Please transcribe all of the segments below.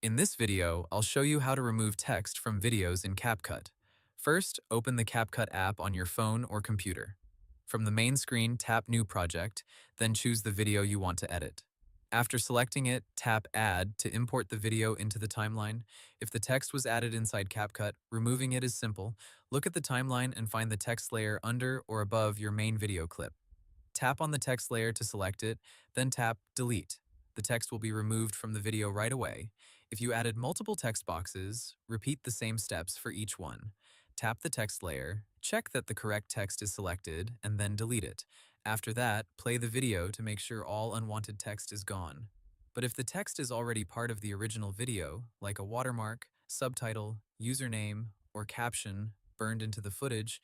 In this video, I'll show you how to remove text from videos in CapCut. First, open the CapCut app on your phone or computer. From the main screen, tap New Project, then choose the video you want to edit. After selecting it, tap Add to import the video into the timeline. If the text was added inside CapCut, removing it is simple. Look at the timeline and find the text layer under or above your main video clip. Tap on the text layer to select it, then tap Delete. The text will be removed from the video right away. If you added multiple text boxes, repeat the same steps for each one. Tap the text layer, check that the correct text is selected, and then delete it. After that, play the video to make sure all unwanted text is gone. But if the text is already part of the original video, like a watermark, subtitle, username, or caption burned into the footage,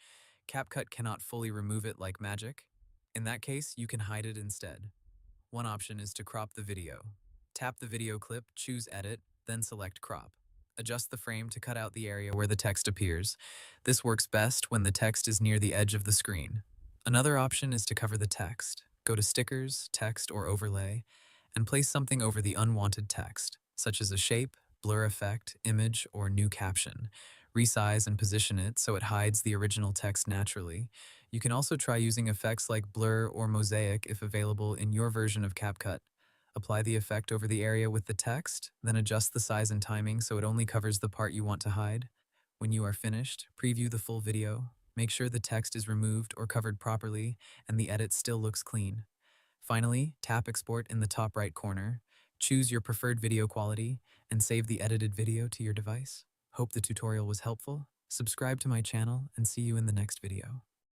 CapCut cannot fully remove it like magic. In that case, you can hide it instead. One option is to crop the video. Tap the video clip, choose Edit, then select Crop. Adjust the frame to cut out the area where the text appears. This works best when the text is near the edge of the screen. Another option is to cover the text. Go to Stickers, Text, or Overlay, and place something over the unwanted text, such as a shape, blur effect, image, or new caption. Resize and position it so it hides the original text naturally. You can also try using effects like blur or mosaic if available in your version of CapCut. Apply the effect over the area with the text, then adjust the size and timing so it only covers the part you want to hide. When you are finished, preview the full video. Make sure the text is removed or covered properly and the edit still looks clean. Finally, tap Export in the top right corner. Choose your preferred video quality and save the edited video to your device. Hope the tutorial was helpful. Subscribe to my channel and see you in the next video.